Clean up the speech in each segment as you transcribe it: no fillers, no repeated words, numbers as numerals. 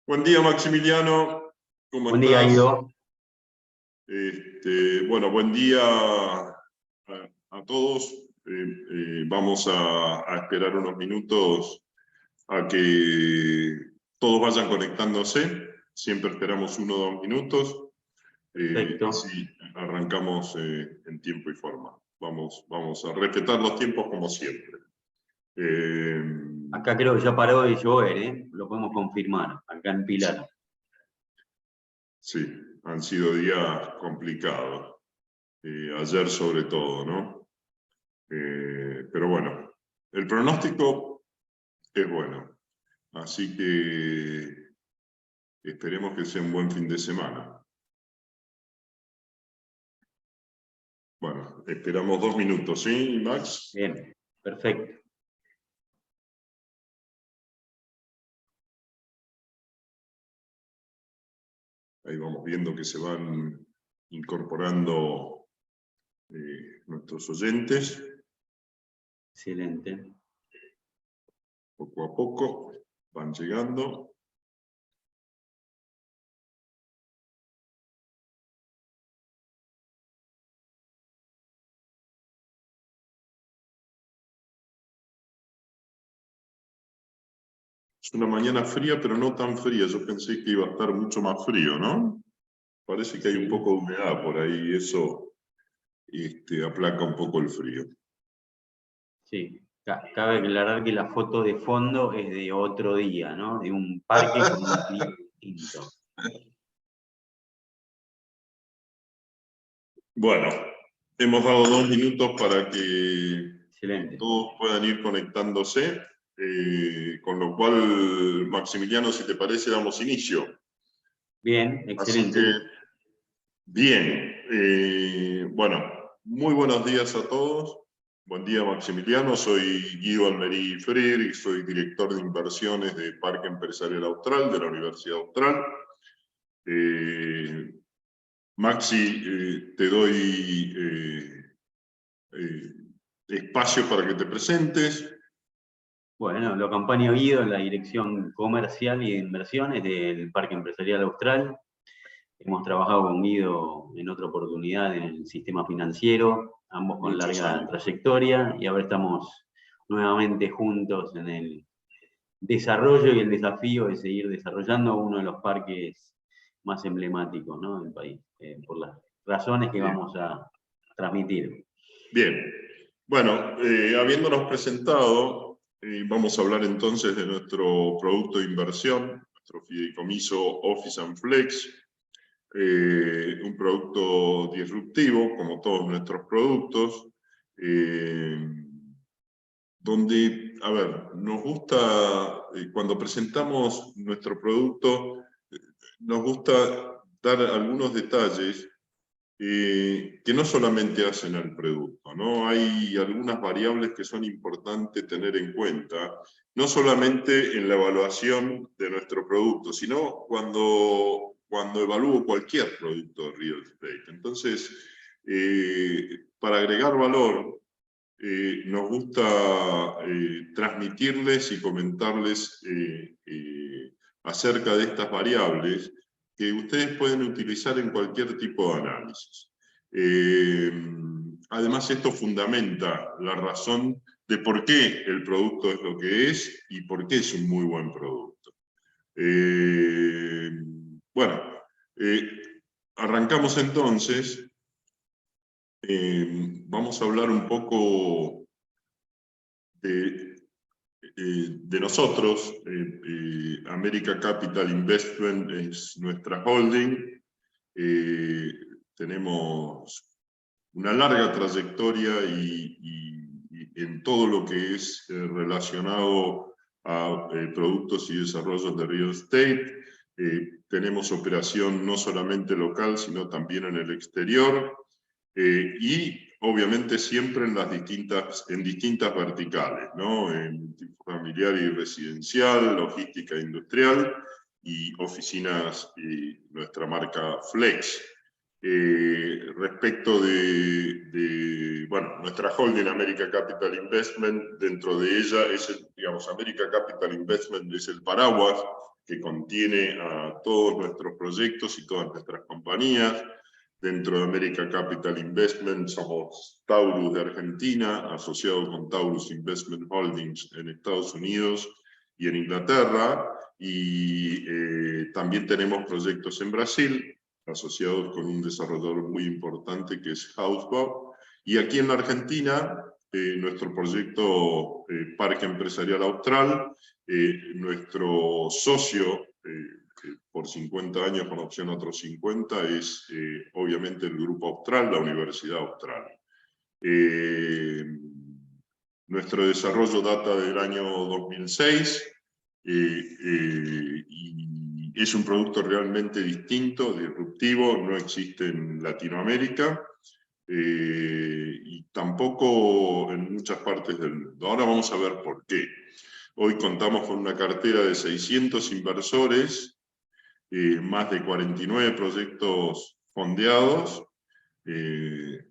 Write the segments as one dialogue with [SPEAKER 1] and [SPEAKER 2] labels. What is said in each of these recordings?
[SPEAKER 1] Buen día, Maximiliano. ¿Cómo
[SPEAKER 2] Buen día,
[SPEAKER 1] estás?
[SPEAKER 2] Ido.
[SPEAKER 1] Bueno, buen día a todos. Vamos a esperar unos minutos a que todos vayan conectándose. Siempre esperamos 1 o 2 minutos.
[SPEAKER 2] Perfecto.
[SPEAKER 1] Así arrancamos en tiempo y forma. Vamos a respetar los tiempos como siempre.
[SPEAKER 2] Acá creo que ya paró de llover, ¿eh? Lo podemos confirmar, acá en Pilar.
[SPEAKER 1] Sí, han sido días complicados. Ayer sobre todo, ¿no? Pero bueno, el pronóstico es bueno. Así que esperemos que sea un buen fin de semana. Bueno, esperamos 2 minutos, ¿sí, Max?
[SPEAKER 2] Bien, perfecto.
[SPEAKER 1] Ahí vamos viendo que se van incorporando nuestros oyentes.
[SPEAKER 2] Excelente.
[SPEAKER 1] Poco a poco van llegando. Es una mañana fría, pero no tan fría. Yo pensé que iba a estar mucho más frío, ¿no? Parece que hay un poco de humedad por ahí, eso aplaca un poco el frío.
[SPEAKER 2] Sí, cabe aclarar que la foto de fondo es de otro día, ¿no? De un parque con un clima distinto.
[SPEAKER 1] Bueno, hemos dado 2 minutos para que
[SPEAKER 2] Excelente.
[SPEAKER 1] todos puedan ir conectándose, con lo cual, Maximiliano, si te parece, damos inicio.
[SPEAKER 2] Bien,
[SPEAKER 1] Así
[SPEAKER 2] excelente.
[SPEAKER 1] que, bien, bueno, muy buenos días a todos. Buen día, Maximiliano. Soy Guido Almerí Freire y soy director de inversiones de Parque Empresarial Austral, de la Universidad Austral. Maxi, te doy espacio para que te presentes.
[SPEAKER 2] Bueno, lo acompaño Guido en la dirección comercial y de inversiones del Parque Empresarial Austral. Hemos trabajado con Guido en otra oportunidad en el sistema financiero, ambos con
[SPEAKER 1] Muchos
[SPEAKER 2] larga
[SPEAKER 1] años.
[SPEAKER 2] trayectoria, y ahora estamos nuevamente juntos en el desarrollo y el desafío de seguir desarrollando uno de los parques más emblemáticos, ¿no?, del país, por las razones que vamos a transmitir.
[SPEAKER 1] Bien. Bueno, habiéndonos presentado, vamos a hablar entonces de nuestro producto de inversión, nuestro fideicomiso Office and Flex, un producto disruptivo, como todos nuestros productos, donde, a ver, nos gusta, cuando presentamos nuestro producto, nos gusta dar algunos detalles que no solamente hacen al producto, ¿no? Hay algunas variables que son importantes tener en cuenta, no solamente en la evaluación de nuestro producto, sino cuando evalúo cualquier producto de real estate. Entonces, para agregar valor, nos gusta transmitirles y comentarles acerca de estas variables que ustedes pueden utilizar en cualquier tipo de análisis. Además, esto fundamenta la razón de por qué el producto es lo que es y por qué es un muy buen producto. Bueno, arrancamos entonces. Vamos a hablar un poco de nosotros. America Capital Investment es nuestra holding. Tenemos una larga trayectoria y en todo lo que es relacionado a productos y desarrollos de real estate. Tenemos operación no solamente local, sino también en el exterior. Y obviamente siempre en distintas verticales, ¿no? En familiar y residencial, logística industrial y oficinas, y nuestra marca Flex. Respecto bueno, nuestra holding America Capital Investment, dentro de ella es digamos, America Capital Investment es el paraguas que contiene a todos nuestros proyectos y todas nuestras compañías. Dentro de America Capital Investment somos Taurus de Argentina, asociado con Taurus Investment Holdings en Estados Unidos y en Inglaterra, y también tenemos proyectos en Brasil, asociados con un desarrollador muy importante que es Houseboat, y aquí en la Argentina, nuestro proyecto Parque Empresarial Austral, nuestro socio por 50 años con opción a otros 50 es obviamente el Grupo Austral, la Universidad Austral. Nuestro desarrollo data del año 2006 y es un producto realmente distinto, disruptivo, no existe en Latinoamérica y tampoco en muchas partes del mundo. Ahora vamos a ver por qué. Hoy contamos con una cartera de 600 inversores, más de 49 proyectos fondeados,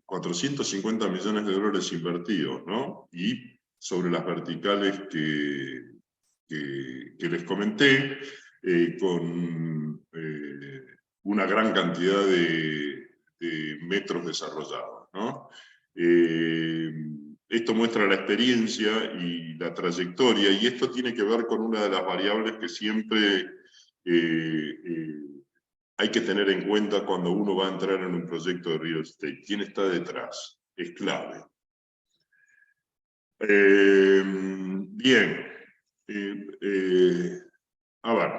[SPEAKER 1] 450 millones de dólares invertidos, ¿no? Y sobre las verticales que les comenté, con una gran cantidad de metros desarrollados, ¿no? Esto muestra la experiencia y la trayectoria, y esto tiene que ver con una de las variables que siempre hay que tener en cuenta cuando uno va a entrar en un proyecto de real estate. ¿Quién está detrás? Es clave. Bien. A ver.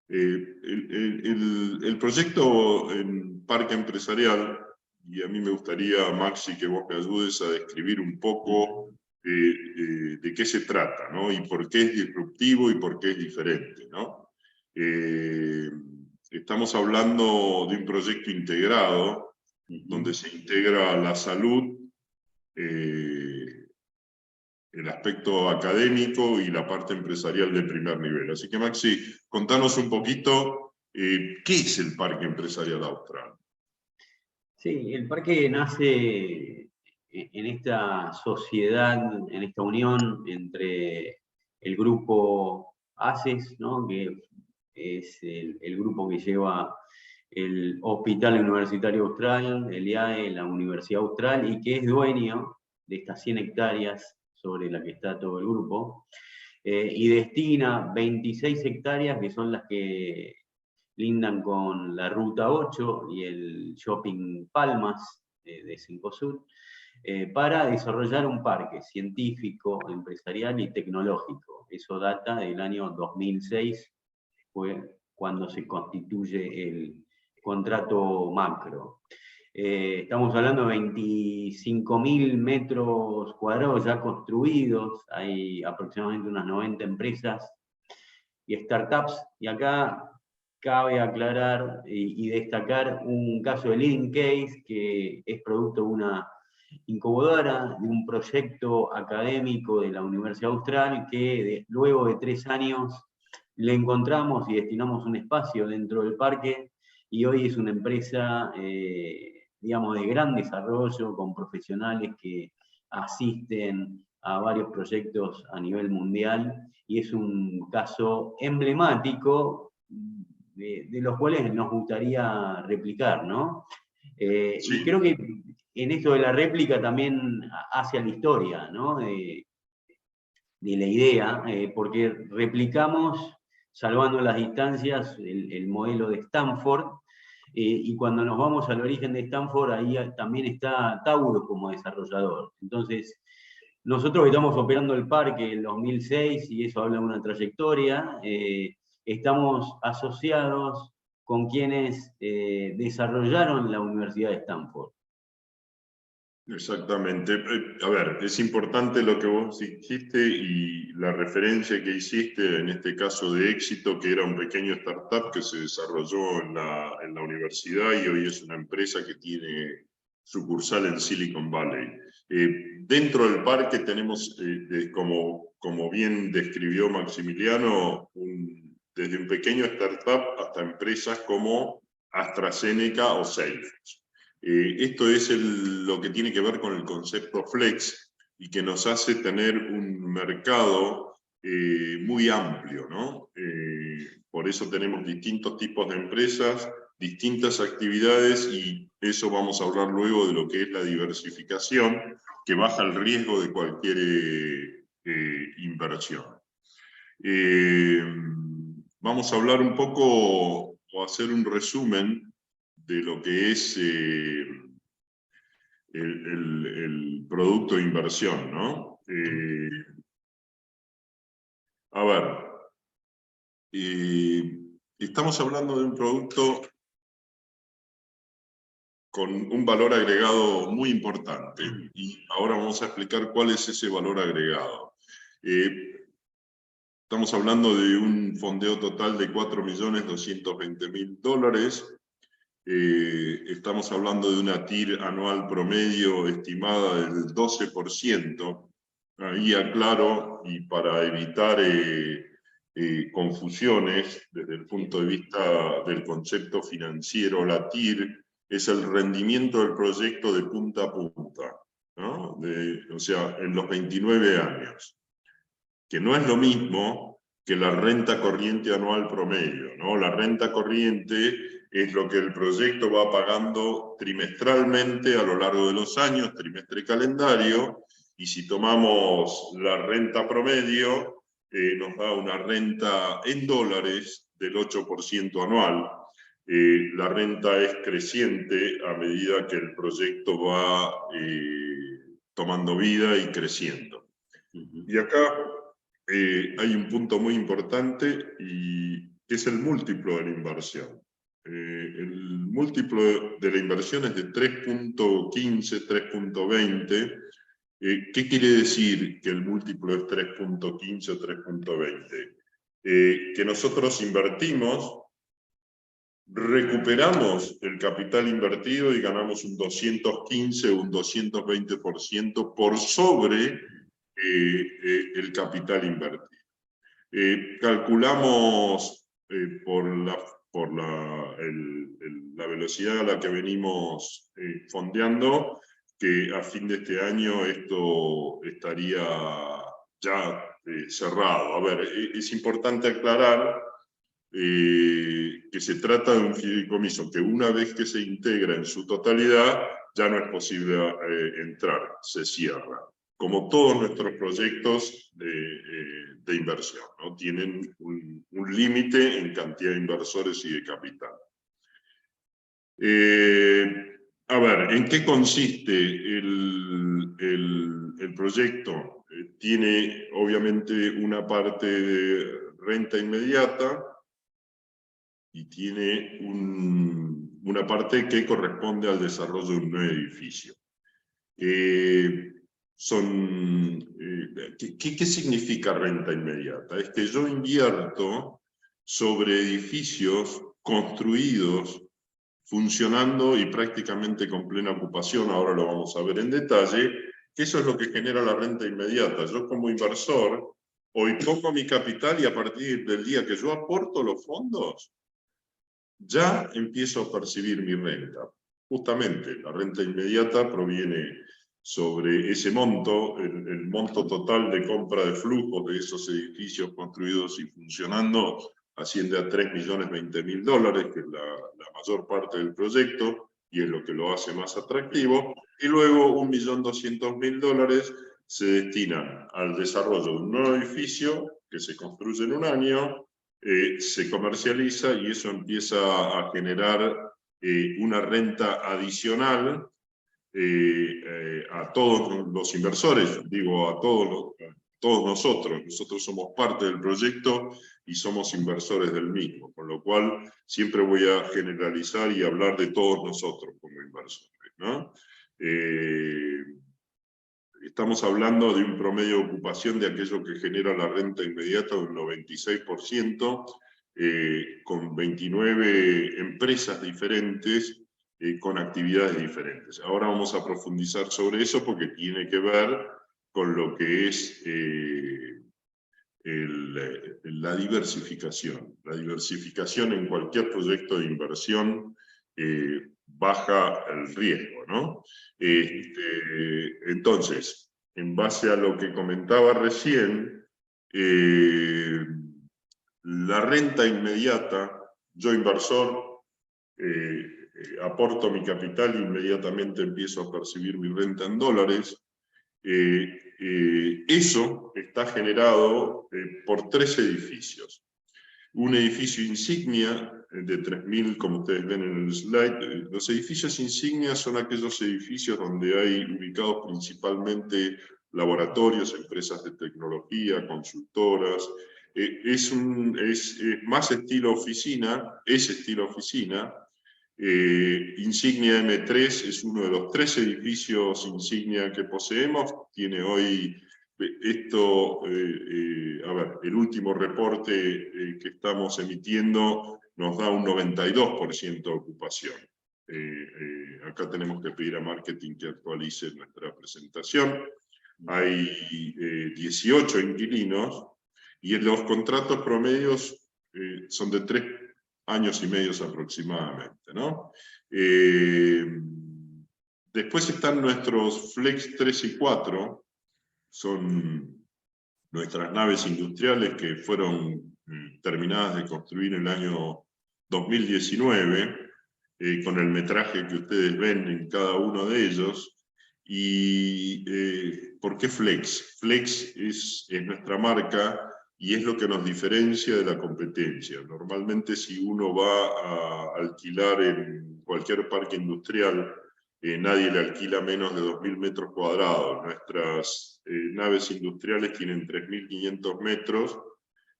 [SPEAKER 1] El proyecto en Parque Empresarial, y a mí me gustaría, Maxi, que vos me ayudes a describir un poco de qué se trata, ¿no? Y por qué es disruptivo y por qué es diferente, ¿no? Estamos hablando de un proyecto integrado, donde se integra la salud, el aspecto académico y la parte empresarial de primer nivel. Así que, Maxi, contanos un poquito qué es el Parque Empresarial Austral.
[SPEAKER 2] Sí, el parque nace en esta sociedad, en esta unión entre el grupo ACES, ¿no? Que es el grupo que lleva el Hospital Universitario Austral, el IAE, la Universidad Austral, y que es dueño de estas 100 hectáreas sobre la que está todo el grupo, y destina 26 hectáreas, que son las que lindan con la Ruta 8 y el Shopping Palmas de Cencosud, para desarrollar un parque científico, empresarial y tecnológico. Eso data del año 2006, fue cuando se constituye el contrato macro. Estamos hablando de 25.000 metros cuadrados ya construidos, hay aproximadamente unas 90 empresas y startups, y acá cabe aclarar y destacar un caso de leading case que es producto de una incubadora, de un proyecto académico de la Universidad Austral que luego de 3 años le encontramos y destinamos un espacio dentro del parque, y hoy es una empresa, digamos, de gran desarrollo, con profesionales que asisten a varios proyectos a nivel mundial, y es un caso emblemático de los cuales nos gustaría replicar, ¿no?
[SPEAKER 1] Sí.
[SPEAKER 2] Y creo que en esto de la réplica también hace a la historia, ¿no? De la idea, porque replicamos, salvando las distancias, el modelo de Stanford, y cuando nos vamos al origen de Stanford, ahí también está Taurus como desarrollador. Entonces, nosotros estamos operando el parque en 2006, y eso habla de una trayectoria. Estamos asociados con quienes desarrollaron la Universidad de Stanford.
[SPEAKER 1] Exactamente. A ver, es importante lo que vos dijiste y la referencia que hiciste en este caso de éxito, que era un pequeño startup que se desarrolló en la universidad y hoy es una empresa que tiene sucursal en Silicon Valley. Dentro del parque tenemos, como bien describió Maximiliano, desde un pequeño startup hasta empresas como AstraZeneca o Salesforce. Esto es lo que tiene que ver con el concepto flex y que nos hace tener un mercado muy amplio, ¿no? por eso tenemos distintos tipos de empresas, distintas actividades, y eso vamos a hablar luego de lo que es la diversificación, que baja el riesgo de cualquier inversión. Vamos a hablar un poco, o hacer un resumen de lo que es el producto de inversión, ¿no? A ver, estamos hablando de un producto con un valor agregado muy importante, y ahora vamos a explicar cuál es ese valor agregado. Estamos hablando de un fondeo total de $4.220.000. Estamos hablando de una TIR anual promedio estimada del 12%. Ahí aclaro, y para evitar confusiones desde el punto de vista del concepto financiero, la TIR es el rendimiento del proyecto de punta a punta, ¿no? O sea, en los 29 años. Que no es lo mismo que la renta corriente anual promedio, ¿no? La renta corriente es lo que el proyecto va pagando trimestralmente a lo largo de los años, trimestre calendario, y si tomamos la renta promedio, nos da una renta en dólares del 8% anual. La renta es creciente a medida que el proyecto va tomando vida y creciendo. Y acá hay un punto muy importante, y es el múltiplo de la inversión. El múltiplo de la inversión es de 3.15, 3.20. ¿Qué quiere decir que el múltiplo es 3.15 o 3.20? Que nosotros invertimos, recuperamos el capital invertido y ganamos un 215 o un 220% por sobre el capital invertido. Calculamos por la velocidad a la que venimos fondeando, que a fin de este año esto estaría ya cerrado. A ver, es importante aclarar que se trata de un fideicomiso que, una vez que se integra en su totalidad, ya no es posible entrar, se cierra. Como todos nuestros proyectos de inversión, ¿no? Tienen un límite en cantidad de inversores y de capital. A ver, ¿en qué consiste el proyecto? Tiene obviamente una parte de renta inmediata, y tiene una parte que corresponde al desarrollo de un nuevo edificio. ¿Qué significa renta inmediata? Es que yo invierto sobre edificios construidos, funcionando y prácticamente con plena ocupación. Ahora lo vamos a ver en detalle, que eso es lo que genera la renta inmediata. Yo, como inversor, hoy pongo mi capital, y a partir del día que yo aporto los fondos, ya empiezo a percibir mi renta. Justamente la renta inmediata proviene sobre ese monto, el monto total de compra de flujos de esos edificios construidos y funcionando asciende a $3.020.000, que es la mayor parte del proyecto, y es lo que lo hace más atractivo, y luego $1.200.000 se destinan al desarrollo de un nuevo edificio que se construye en un año, se comercializa, y eso empieza a generar una renta adicional a todos los inversores, digo a todos nosotros. Nosotros somos parte del proyecto y somos inversores del mismo, con lo cual siempre voy a generalizar y hablar de todos nosotros como inversores, ¿no? Estamos hablando de un promedio de ocupación de aquello que genera la renta inmediata de un 96%, con 29 empresas diferentes, con actividades diferentes. Ahora vamos a profundizar sobre eso, porque tiene que ver con lo que es la diversificación. La diversificación en cualquier proyecto de inversión baja el riesgo, ¿no? Entonces, en base a lo que comentaba recién, la renta inmediata, yo inversor, aporto mi capital e inmediatamente empiezo a percibir mi renta en dólares. Eso está generado por 3 edificios. Un edificio insignia de 3.000, como ustedes ven en el slide. Los edificios insignia son aquellos edificios donde hay ubicados principalmente laboratorios, empresas de tecnología, consultoras. Es más estilo oficina, es estilo oficina. Insignia M3 es uno de los 3 edificios insignia que poseemos. Tiene hoy el último reporte que estamos emitiendo nos da un 92% de ocupación. Acá tenemos que pedir a marketing que actualice nuestra presentación. Hay 18 inquilinos y en los contratos promedios son de 3 años y medio aproximadamente, ¿no? Después están nuestros Flex 3 y 4, son nuestras naves industriales que fueron terminadas de construir en el año 2019, con el metraje que ustedes ven en cada uno de ellos. ¿Y por qué Flex? Flex es nuestra marca y es lo que nos diferencia de la competencia. Normalmente si uno va a alquilar en cualquier parque industrial, nadie le alquila menos de 2.000 metros cuadrados. Nuestras naves industriales tienen 3.500 metros,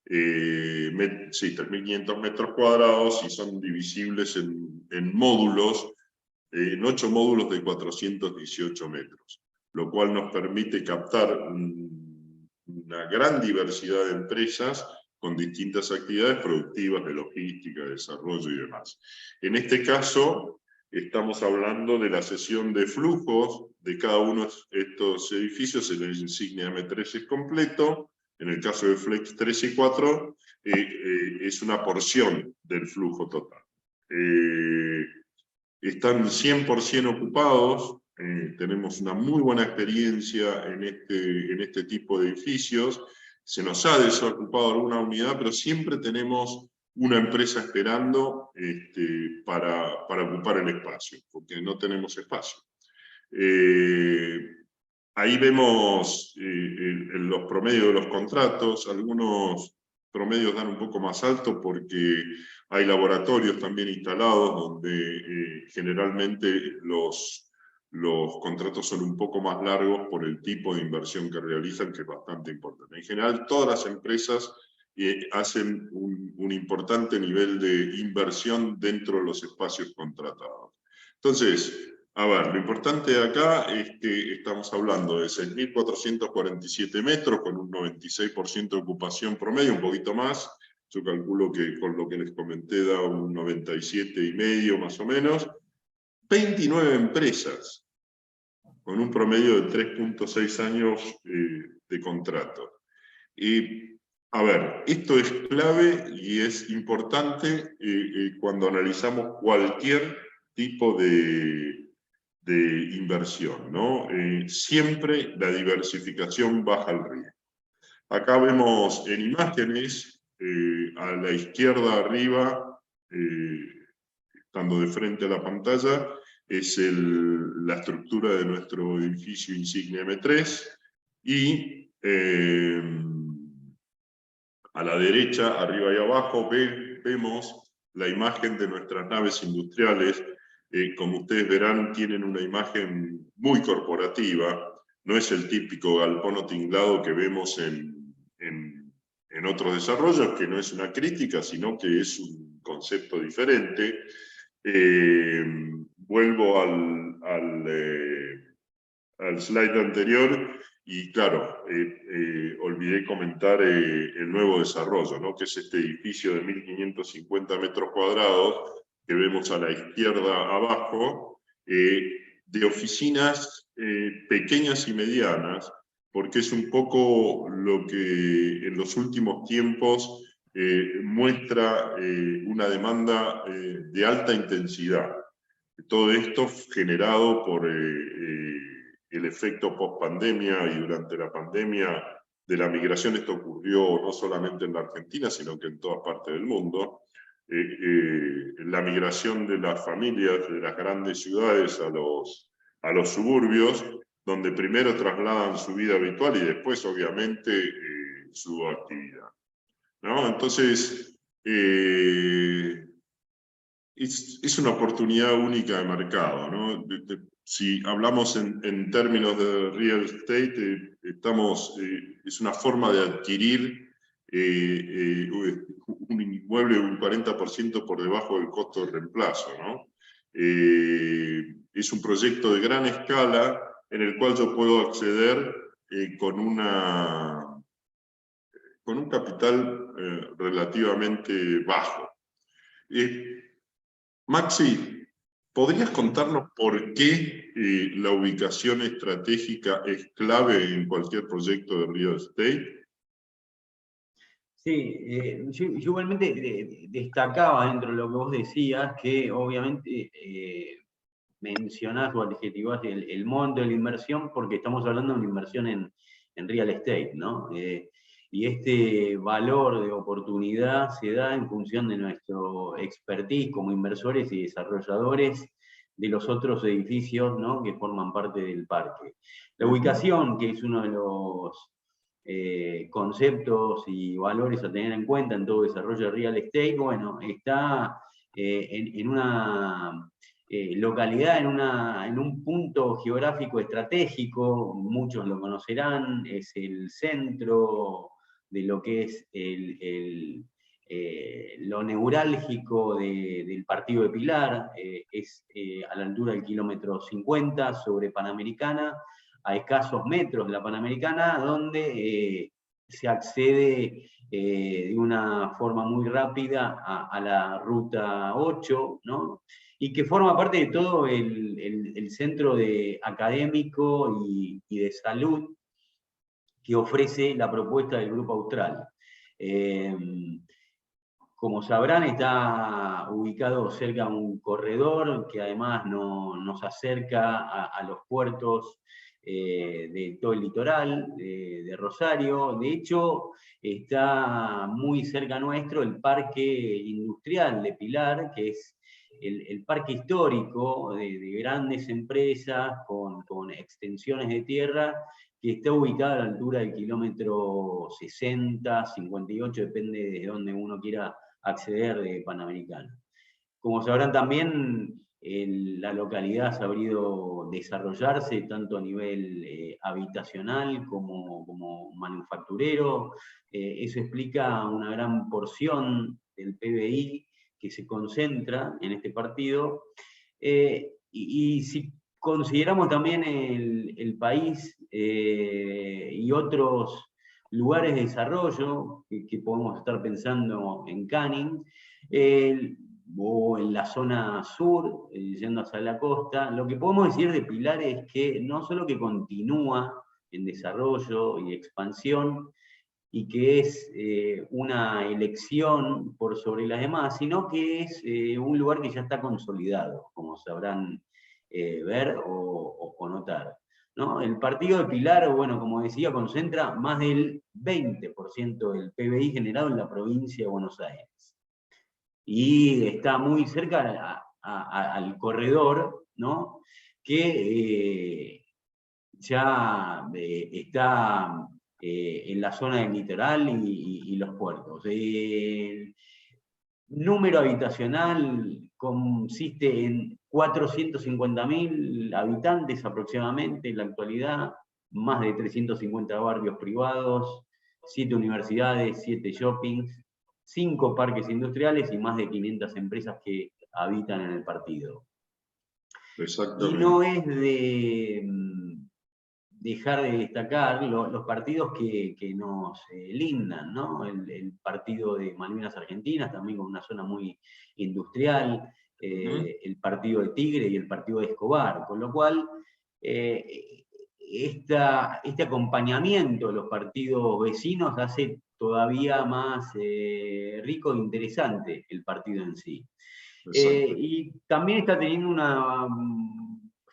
[SPEAKER 1] 3.500 metros cuadrados y son divisibles en módulos, en 8 módulos de 418 metros, lo cual nos permite captar una gran diversidad de empresas con distintas actividades productivas, de logística, de desarrollo y demás. En este caso, estamos hablando de la sesión de flujos de cada uno de estos edificios. El insignia M3 es completo. En el caso de Flex 3 y 4, es una porción del flujo total. Están 100% ocupados. Tenemos una muy buena experiencia en este tipo de edificios. Se nos ha desocupado alguna unidad, pero siempre tenemos una empresa esperando para ocupar el espacio, porque no tenemos espacio. Ahí vemos los promedios de los contratos. Algunos promedios dan un poco más alto porque hay laboratorios también instalados donde generalmente los contratos son un poco más largos por el tipo de inversión que realizan, que es bastante importante. En general, todas las empresas hacen un importante nivel de inversión dentro de los espacios contratados. Entonces, a ver, lo importante de acá es que estamos hablando de 6.447 metros con un 96% de ocupación promedio, un poquito más. Yo calculo que con lo que les comenté da un 97,5 más o menos. 29 empresas con un promedio de 3,6 años de contrato. A ver, esto es clave y es importante cuando analizamos cualquier tipo de inversión, ¿no? Siempre la diversificación baja el riesgo. Acá vemos en imágenes, a la izquierda arriba, estando de frente a la pantalla, es la estructura de nuestro edificio insignia M3, y a la derecha, arriba y abajo, vemos la imagen de nuestras naves industriales. Como ustedes verán, tienen una imagen muy corporativa. No es el típico galpón o tinglado que vemos en otros desarrollos, que no es una crítica, sino que es un concepto diferente. Vuelvo al slide anterior, y claro, olvidé comentar el nuevo desarrollo, ¿no? Que es este edificio de 1.550 metros cuadrados, que vemos a la izquierda abajo, de oficinas pequeñas y medianas, porque es un poco lo que en los últimos tiempos muestra una demanda de alta intensidad. Todo esto generado por el efecto post-pandemia, y durante la pandemia la migración. Esto ocurrió no solamente en la Argentina, sino que en todas partes del mundo. La migración de las familias de las grandes ciudades a los suburbios, donde primero trasladan su vida habitual y después, obviamente, su actividad, ¿no? Entonces, es una oportunidad única de mercado, ¿no? Si hablamos en términos de real estate, es una forma de adquirir un inmueble un 40% por debajo del costo de reemplazo, ¿no? Es un proyecto de gran escala en el cual yo puedo acceder con un capital relativamente bajo. Maxi, ¿podrías contarnos por qué la ubicación estratégica es clave en cualquier proyecto de real estate?
[SPEAKER 2] Sí, yo igualmente destacaba dentro de lo que vos decías que obviamente mencionás o adjetivás el monto de la inversión porque estamos hablando de una inversión en real estate, ¿no? Y este valor de oportunidad se da en función de nuestro expertise como inversores y desarrolladores de los otros edificios, ¿no?, que forman parte del parque. La ubicación, que es uno de los conceptos y valores a tener en cuenta en todo desarrollo de real estate, bueno, está en una localidad, en un punto geográfico estratégico, muchos lo conocerán, es el centro de lo que es lo neurálgico del partido de Pilar, es a la altura del kilómetro 50 sobre Panamericana, a escasos metros de la Panamericana, donde se accede de una forma muy rápida a la ruta 8, ¿no? Y que forma parte de todo el centro académico y de salud que ofrece la propuesta del Grupo Austral. Como sabrán, está ubicado cerca de un corredor que además nos acerca a los puertos de todo el litoral, de Rosario. De hecho, está muy cerca nuestro el Parque Industrial de Pilar, que es el parque histórico de grandes empresas con extensiones de tierra, que está ubicada a la altura del kilómetro 60, 58, depende de dónde uno quiera acceder de Panamericana. Como sabrán también, la localidad ha sabido desarrollarse tanto a nivel habitacional como manufacturero. Eso explica una gran porción del PBI que se concentra en este partido. Y si consideramos también el país y otros lugares de desarrollo que podemos estar pensando en Canning, o en la zona sur, yendo hacia la costa, lo que podemos decir de Pilar es que no solo que continúa en desarrollo y expansión, y que es una elección por sobre las demás, sino que es un lugar que ya está consolidado, como sabrán ver o notar, ¿no? El partido de Pilar, bueno, como decía, concentra más del 20% del PBI generado en la provincia de Buenos Aires. Y está muy cerca al corredor, ¿no?, que ya está en la zona del litoral y los puertos. El número habitacional consiste en 450.000 habitantes aproximadamente en la actualidad, más de 350 barrios privados, 7 universidades, 7 shoppings, 5 parques industriales y más de 500 empresas que habitan en el partido. Y no es de dejar de destacar los partidos que nos lindan, ¿no? El partido de Malvinas Argentinas, también con una zona muy industrial, el partido de Tigre y el partido de Escobar, con lo cual este acompañamiento de los partidos vecinos hace todavía más rico e interesante el partido en sí. Y también está teniendo una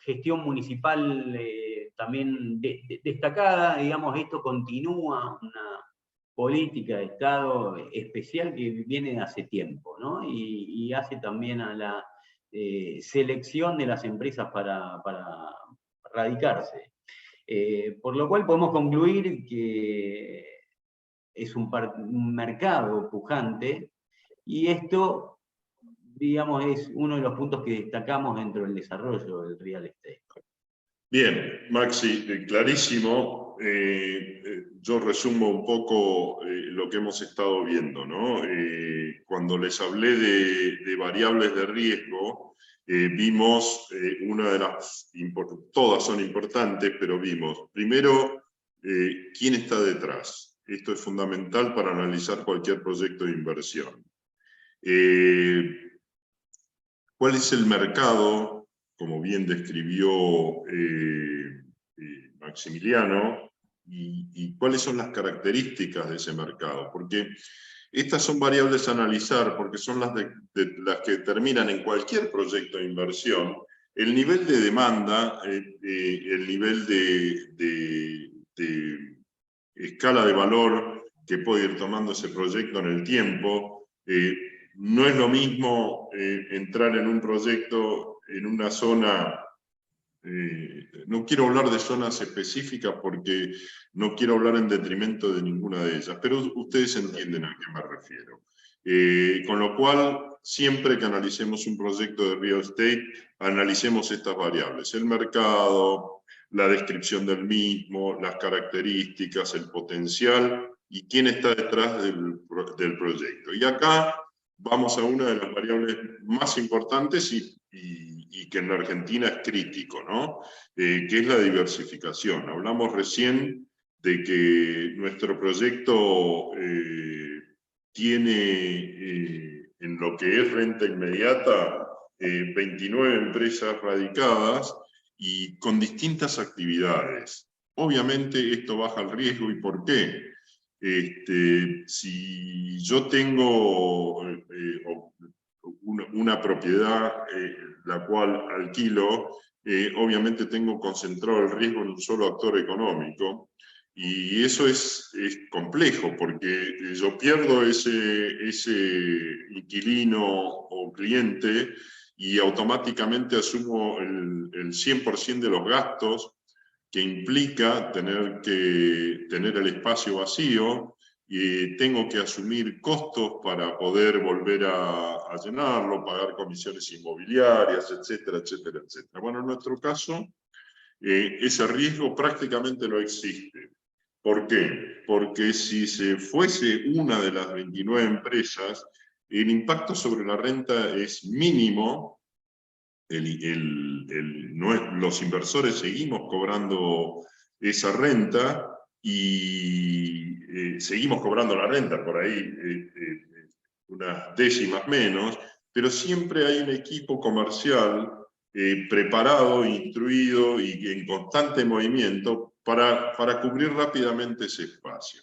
[SPEAKER 2] gestión municipal también destacada, digamos, esto continúa una política de Estado especial que viene de hace tiempo, ¿no? Y hace también a la selección de las empresas para radicarse. Por lo cual podemos concluir que es un mercado pujante, y esto, digamos, es uno de los puntos que destacamos dentro del desarrollo del real estate.
[SPEAKER 1] Bien, Maxi, clarísimo. Yo resumo un poco lo que hemos estado viendo, ¿no? Cuando les hablé de variables de riesgo, vimos una de las, todas son importantes, pero vimos primero quién está detrás. Esto es fundamental para analizar cualquier proyecto de inversión. ¿Cuál es el mercado? Como bien describió Maximiliano, y cuáles son las características de ese mercado, porque estas son variables a analizar, porque son las que determinan en cualquier proyecto de inversión el nivel de demanda, el nivel de escala de valor que puede ir tomando ese proyecto en el tiempo. No es lo mismo entrar en un proyecto en una zona, no quiero hablar de zonas específicas porque no quiero hablar en detrimento de ninguna de ellas, pero ustedes entienden a qué me refiero. Con lo cual, siempre que analicemos un proyecto de real estate, analicemos estas variables: el mercado, la descripción del mismo, las características, el potencial y quién está detrás del proyecto. Y acá vamos a una de las variables más importantes y que en la Argentina es crítico, ¿no? Que es la diversificación. Hablamos recién de que nuestro proyecto tiene, en lo que es renta inmediata, 29 empresas radicadas y con distintas actividades. Obviamente esto baja el riesgo. ¿Y por qué? Si yo tengo una propiedad la cual alquilo, obviamente tengo concentrado el riesgo en un solo actor económico, y eso es complejo, porque yo pierdo ese inquilino o cliente y automáticamente asumo el 100% de los gastos que implica tener el espacio vacío, y tengo que asumir costos para poder volver a llenarlo, pagar comisiones inmobiliarias, etcétera, etcétera, etcétera. Bueno, en nuestro caso, ese riesgo prácticamente no existe. ¿Por qué? Porque si se fuese una de las 29 empresas, el impacto sobre la renta es mínimo. Los inversores seguimos cobrando esa renta y seguimos cobrando la renta, por ahí unas décimas menos, pero siempre hay un equipo comercial preparado, instruido y en constante movimiento para cubrir rápidamente ese espacio.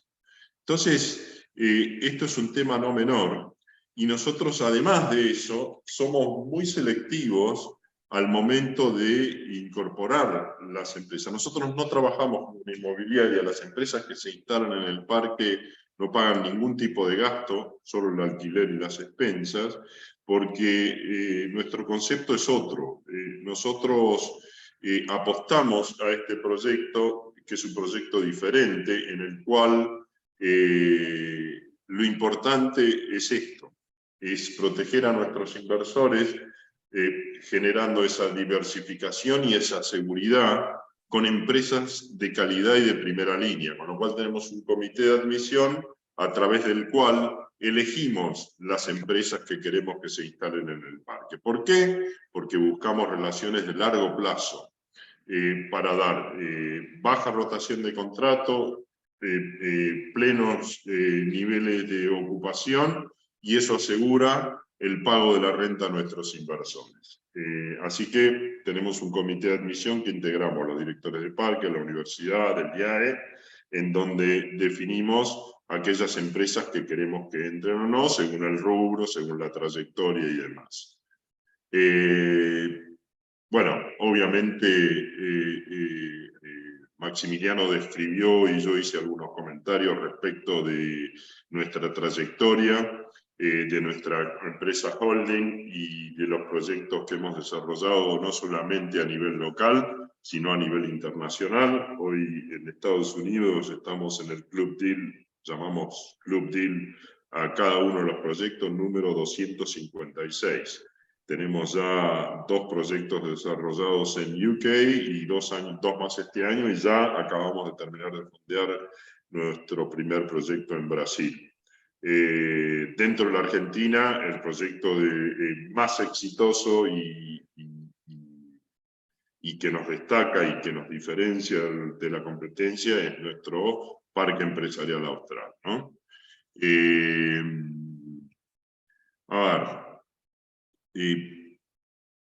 [SPEAKER 1] Entonces, esto es un tema no menor. Y nosotros, además de eso, somos muy selectivos al momento de incorporar las empresas. Nosotros no trabajamos con una inmobiliaria. Las empresas que se instalan en el parque no pagan ningún tipo de gasto, solo el alquiler y las expensas, porque nuestro concepto es otro. Nosotros apostamos a este proyecto, que es un proyecto diferente, en el cual lo importante es esto: es proteger a nuestros inversores, generando esa diversificación y esa seguridad con empresas de calidad y de primera línea, con lo cual tenemos un comité de admisión a través del cual elegimos las empresas que queremos que se instalen en el parque. ¿Por qué? Porque buscamos relaciones de largo plazo, para dar baja rotación de contrato, plenos niveles de ocupación, y eso asegura el pago de la renta a nuestros inversores. Así que tenemos un comité de admisión que integramos los directores de parque, la universidad, el IAE, en donde definimos aquellas empresas que queremos que entren o no, según el rubro, según la trayectoria y demás. bueno, obviamente Maximiliano describió y yo hice algunos comentarios respecto de nuestra trayectoria, de nuestra empresa holding y de los proyectos que hemos desarrollado no solamente a nivel local, sino a nivel internacional. Hoy en Estados Unidos estamos en el Club Deal, llamamos Club Deal a cada uno de los proyectos número 256. Tenemos ya 2 proyectos desarrollados en UK y 2 más este año, y ya acabamos de terminar de fondear nuestro primer proyecto en Brasil. Dentro de la Argentina, el proyecto más exitoso y que nos destaca y que nos diferencia de la competencia es nuestro Parque Empresarial Austral, ¿no? A ver,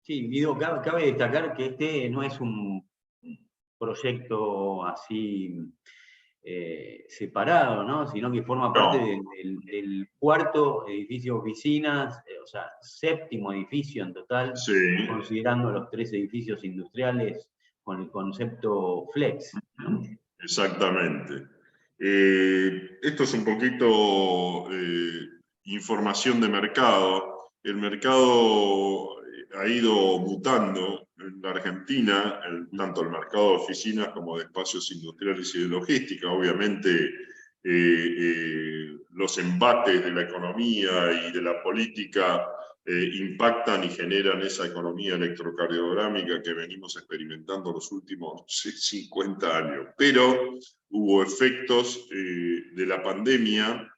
[SPEAKER 2] Sí, Guido, cabe destacar que este no es un proyecto así separado, ¿no? Sino que forma parte del cuarto edificio de oficinas, o sea, 7º edificio en total,
[SPEAKER 1] sí,
[SPEAKER 2] considerando los 3 edificios industriales con el concepto flex, ¿no?
[SPEAKER 1] exactamente. Esto es un poquito información de mercado. El mercado ha ido mutando en la Argentina, tanto el mercado de oficinas como de espacios industriales y de logística. Obviamente, los embates de la economía y de la política impactan y generan esa economía electrocardiográmica que venimos experimentando los últimos 50 años. Pero hubo efectos de la pandemia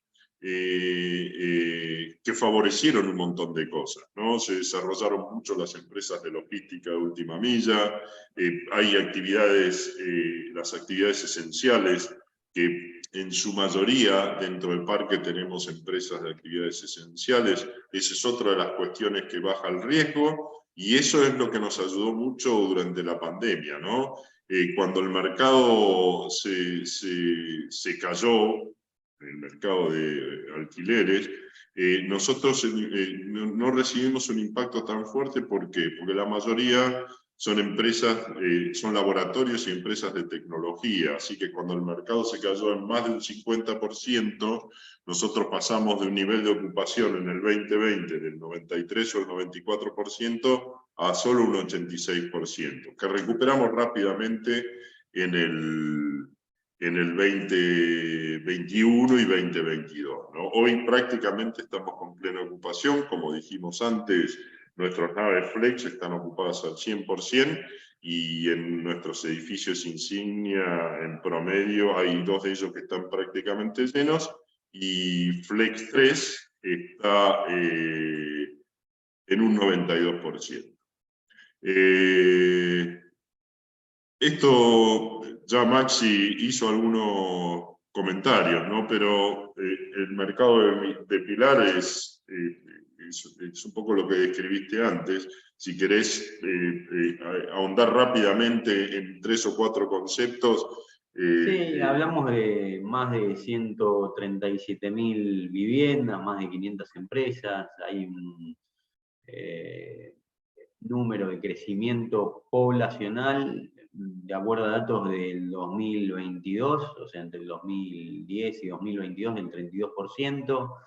[SPEAKER 1] que favorecieron un montón de cosas, ¿no? Se desarrollaron mucho las empresas de logística de última milla, hay actividades, las actividades esenciales, que en su mayoría dentro del parque tenemos empresas de actividades esenciales. Esa es otra de las cuestiones que baja el riesgo, y eso es lo que nos ayudó mucho durante la pandemia, ¿no? Cuando el mercado se cayó, el mercado de alquileres, nosotros no recibimos un impacto tan fuerte. ¿Por qué? Porque la mayoría son empresas, son laboratorios y empresas de tecnología, así que cuando el mercado se cayó en más de un 50%, nosotros pasamos de un nivel de ocupación en el 2020 del 93 o el 94% a solo un 86%, que recuperamos rápidamente en el 2021 y 2022, ¿no? Hoy prácticamente estamos con plena ocupación, como dijimos antes, nuestras naves Flex están ocupadas al 100%, y en nuestros edificios insignia, en promedio, hay 2 de ellos que están prácticamente llenos, y Flex 3 está en un 92%. Esto ya Maxi hizo algunos comentarios, ¿no? Pero el mercado de Pilar es un poco lo que describiste antes. Si querés ahondar rápidamente en 3 o 4 conceptos.
[SPEAKER 2] Sí, hablamos de más de 137.000 viviendas, más de 500 empresas, hay un número de crecimiento poblacional, de acuerdo a datos del 2022, o sea, entre el 2010 y 2022, del 32%,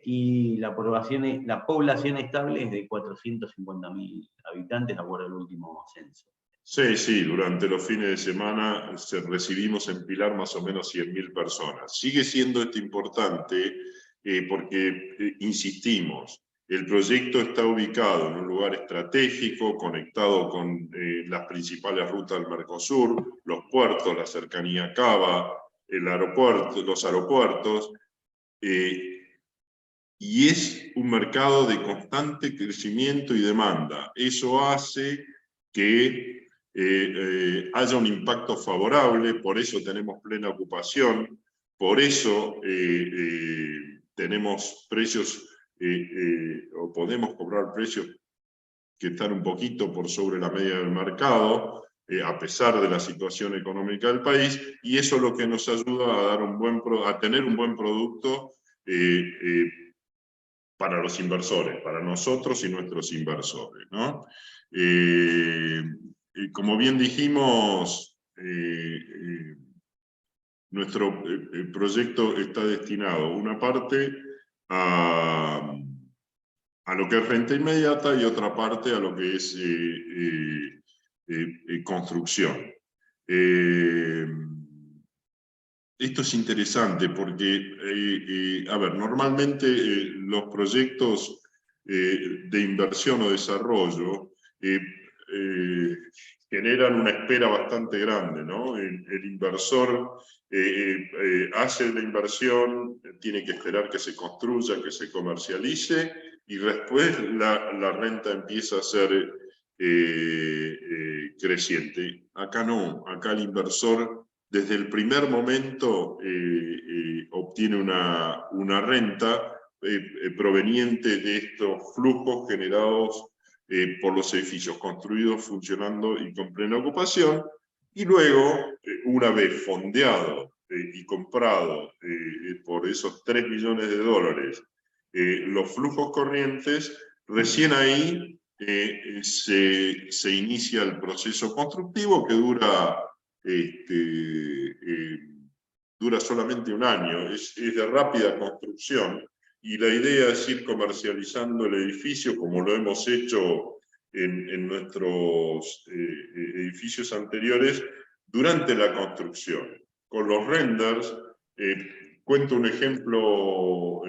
[SPEAKER 2] y la población estable es de 450.000 habitantes, de acuerdo al último censo.
[SPEAKER 1] Sí, sí, durante los fines de semana recibimos en Pilar más o menos 100.000 personas. Sigue siendo esto importante porque, insistimos, el proyecto está ubicado en un lugar estratégico, conectado con las principales rutas del Mercosur, los puertos, la cercanía a Cava, el aeropuerto, los aeropuertos, y es un mercado de constante crecimiento y demanda. Eso hace que haya un impacto favorable, por eso tenemos plena ocupación, por eso tenemos precios, o podemos cobrar precios que están un poquito por sobre la media del mercado, a pesar de la situación económica del país, y eso es lo que nos ayuda a tener un buen producto para los inversores, para nosotros y nuestros inversores, ¿no? Como bien dijimos, nuestro proyecto está destinado, una parte, a lo que es renta inmediata y otra parte a lo que es construcción. Esto es interesante porque, a ver, normalmente los proyectos de inversión o desarrollo generan una espera bastante grande, ¿no? El inversor hace la inversión, tiene que esperar que se construya, que se comercialice, y después la renta empieza a ser creciente. Acá no, acá el inversor desde el primer momento obtiene una renta proveniente de estos flujos generados por los edificios construidos, funcionando y con plena ocupación, y luego, una vez fondeado y comprado por esos 3 millones de dólares, los flujos corrientes, recién ahí se inicia el proceso constructivo que dura solamente un año, es de rápida construcción, y la idea es ir comercializando el edificio como lo hemos hecho en nuestros edificios anteriores durante la construcción. Con los renders, cuento un ejemplo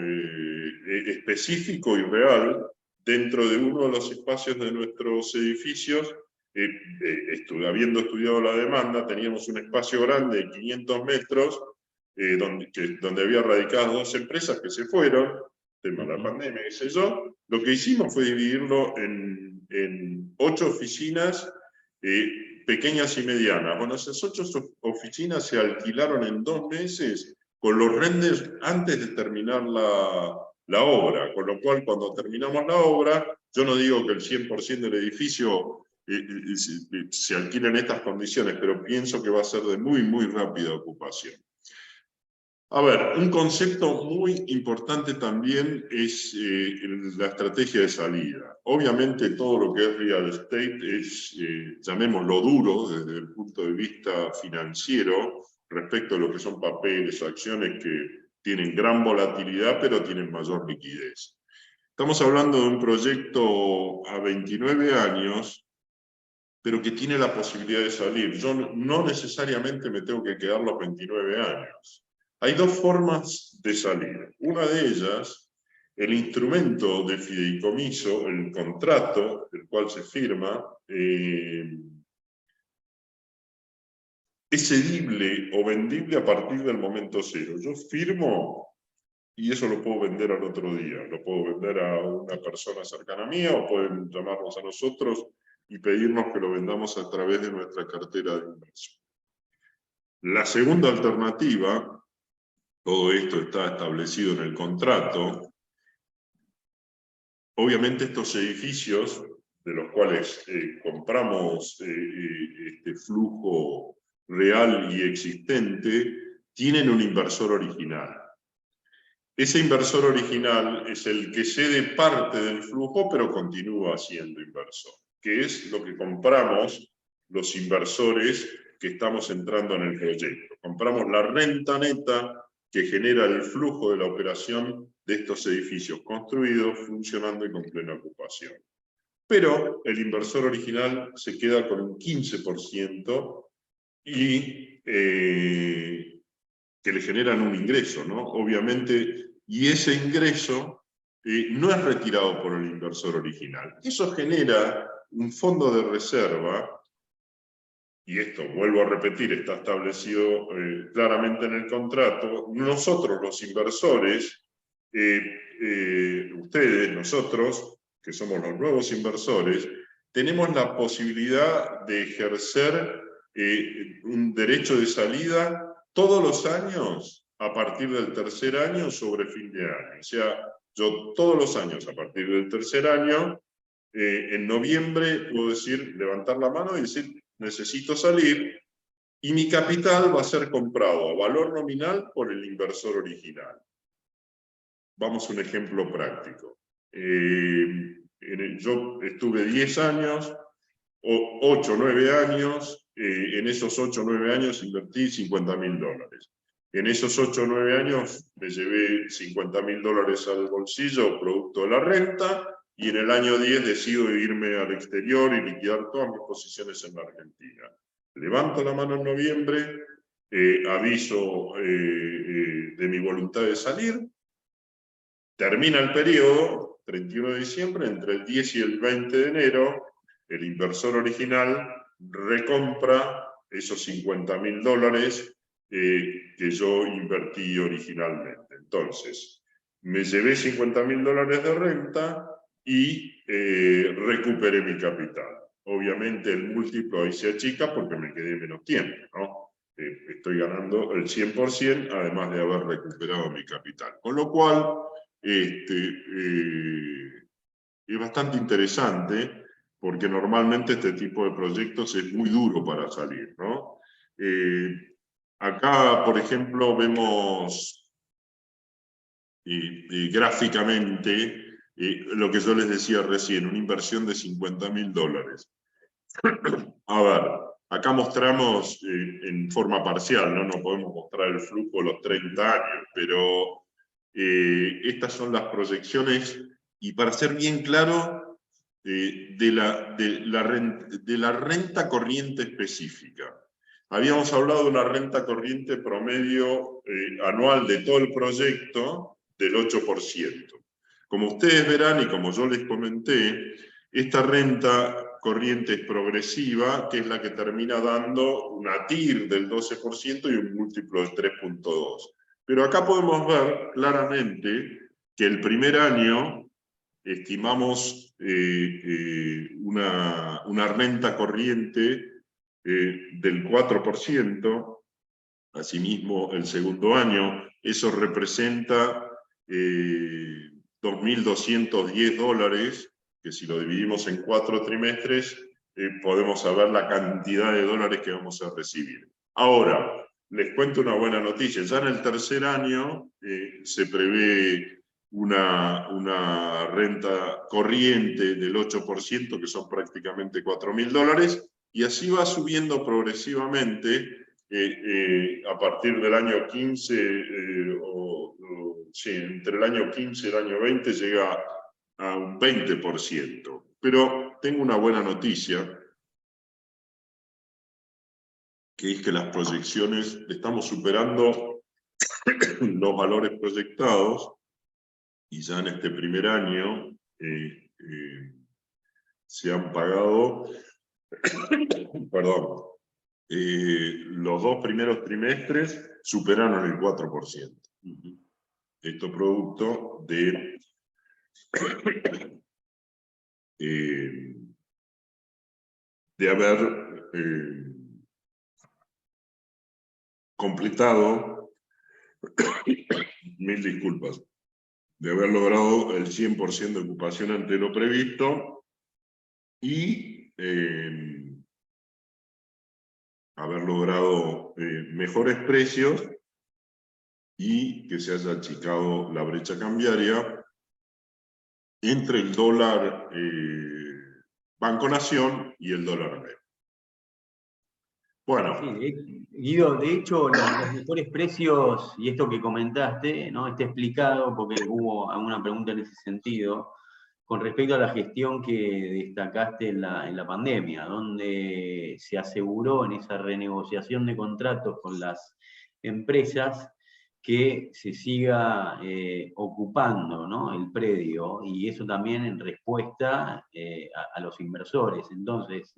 [SPEAKER 1] específico y real. Dentro de uno de los espacios de nuestros edificios, habiendo estudiado la demanda, teníamos un espacio grande de 500 metros, donde había radicadas 2 empresas que se fueron, tema de la pandemia, qué sé yo. Lo que hicimos fue dividirlo en 8 oficinas, pequeñas y medianas. Bueno, esas 8 oficinas se alquilaron en 2 meses, con los renders antes de terminar la obra, con lo cual cuando terminamos la obra, yo no digo que el 100% del edificio se alquile en estas condiciones, pero pienso que va a ser de muy, muy rápida ocupación. A ver, un concepto muy importante también es la estrategia de salida. Obviamente todo lo que es real estate es, llamémoslo duro desde el punto de vista financiero, respecto a lo que son papeles o acciones que tienen gran volatilidad, pero tienen mayor liquidez. Estamos hablando de un proyecto a 29 años, pero que tiene la posibilidad de salir. Yo no necesariamente me tengo que quedar los 29 años. Hay 2 formas de salir. Una de ellas, el instrumento de fideicomiso, el contrato, el cual se firma, es cedible o vendible a partir del momento cero. Yo firmo y eso lo puedo vender al otro día. Lo puedo vender a una persona cercana a mí, o pueden llamarnos a nosotros y pedirnos que lo vendamos a través de nuestra cartera de inversión. La segunda alternativa, todo esto está establecido en el contrato. Obviamente estos edificios, de los cuales compramos este flujo real y existente, tienen un inversor original. Ese inversor original es el que cede parte del flujo, pero continúa siendo inversor, que es lo que compramos los inversores que estamos entrando en el proyecto. Compramos la renta neta que genera el flujo de la operación de estos edificios construidos, funcionando y con plena ocupación. Pero el inversor original se queda con un 15% y que le generan un ingreso, ¿no? Obviamente, y ese ingreso no es retirado por el inversor original. Eso genera un fondo de reserva, y esto, vuelvo a repetir, está establecido claramente en el contrato. Nosotros, los inversores, ustedes, nosotros, que somos los nuevos inversores, tenemos la posibilidad de ejercer un derecho de salida todos los años a partir del tercer año sobre fin de año. O sea, yo todos los años a partir del tercer año, en noviembre puedo decir, levantar la mano y decir, necesito salir, y mi capital va a ser comprado a valor nominal por el inversor original. vamos a un ejemplo práctico. Yo estuve 10 años, 8 o 9 años, en esos 8 o 9 años invertí $50.000. En esos 8 o 9 años me llevé $50.000 al bolsillo, producto de la renta, y en el año 10 decido irme al exterior y liquidar todas mis posiciones en la Argentina. Levanto la mano en noviembre, aviso de mi voluntad de salir, termina el periodo, 31 de diciembre, entre el 10 y el 20 de enero, el inversor original recompra esos $50.000 que yo invertí originalmente. Entonces, me llevé $50.000 de renta y recuperé mi capital. Obviamente el múltiplo ahí se achica porque me quedé menos tiempo, ¿no? Estoy ganando el 100%, además de haber recuperado mi capital. Con lo cual, es bastante interesante, porque normalmente este tipo de proyectos es muy duro para salir, ¿no? Acá, por ejemplo, vemos gráficamente lo que yo les decía recién, una inversión de $50.000. A ver, acá mostramos en forma parcial, ¿no? No podemos mostrar el flujo de los 30 años, pero estas son las proyecciones, y para ser bien claro, de la renta corriente específica. Habíamos hablado de una renta corriente promedio anual de todo el proyecto del 8%. Como ustedes verán, y como yo les comenté, esta renta corriente es progresiva, que es la que termina dando una TIR del 12% y un múltiplo de 3.2. Pero acá podemos ver claramente que el primer año estimamos una renta corriente del 4%, asimismo el segundo año, eso representa $2.210, que si lo dividimos en 4 trimestres, podemos saber la cantidad de dólares que vamos a recibir. Ahora, les cuento una buena noticia. Ya en el tercer año se prevé una renta corriente del 8%, que son prácticamente $4.000, y así va subiendo progresivamente a partir del año 15, sí, entre el año 15 y el año 20 llega a un 20%. Pero tengo una buena noticia, que es que las proyecciones, estamos superando los valores proyectados, y ya en este primer año se han pagado, perdón, los 2 primeros trimestres superaron el 4%. Esto producto de haber completado, mil disculpas, de haber logrado el 100% de ocupación ante lo previsto, y haber logrado mejores precios, y que se haya achicado la brecha cambiaria entre el dólar Banco Nación y el dólar MEP. Bueno.
[SPEAKER 2] Sí, Guido, de hecho, los mejores precios, y esto que comentaste, ¿no? Está explicado porque hubo alguna pregunta en ese sentido, con respecto a la gestión que destacaste en la pandemia, donde se aseguró en esa renegociación de contratos con las empresas que se siga ocupando, ¿no? El predio, y eso también en respuesta a los inversores. Entonces,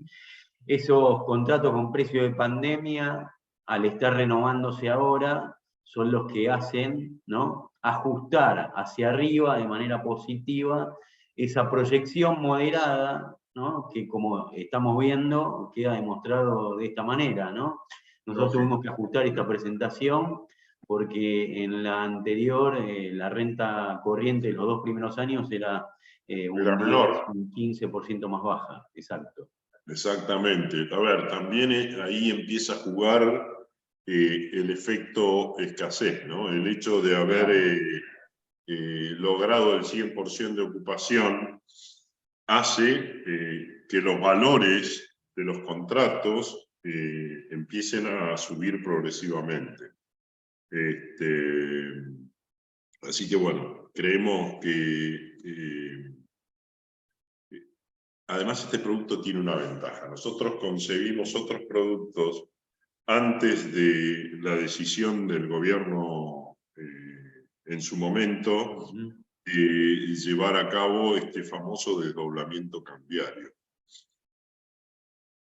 [SPEAKER 2] esos contratos con precio de pandemia, al estar renovándose ahora, son los que hacen, ¿no?, ajustar hacia arriba de manera positiva esa proyección moderada, ¿no?, que como estamos viendo queda demostrado de esta manera, ¿no? Nosotros tuvimos que ajustar esta presentación porque en la anterior la renta corriente de los 2 primeros años era un 15% más baja, exacto.
[SPEAKER 1] Exactamente. A ver, también ahí empieza a jugar el efecto escasez, ¿no? El hecho de haber logrado el 100% de ocupación, hace que los valores de los contratos empiecen a subir progresivamente. Así que bueno, creemos que además este producto tiene una ventaja. Nosotros concebimos otros productos antes de la decisión del gobierno en su momento de llevar a cabo este famoso desdoblamiento cambiario.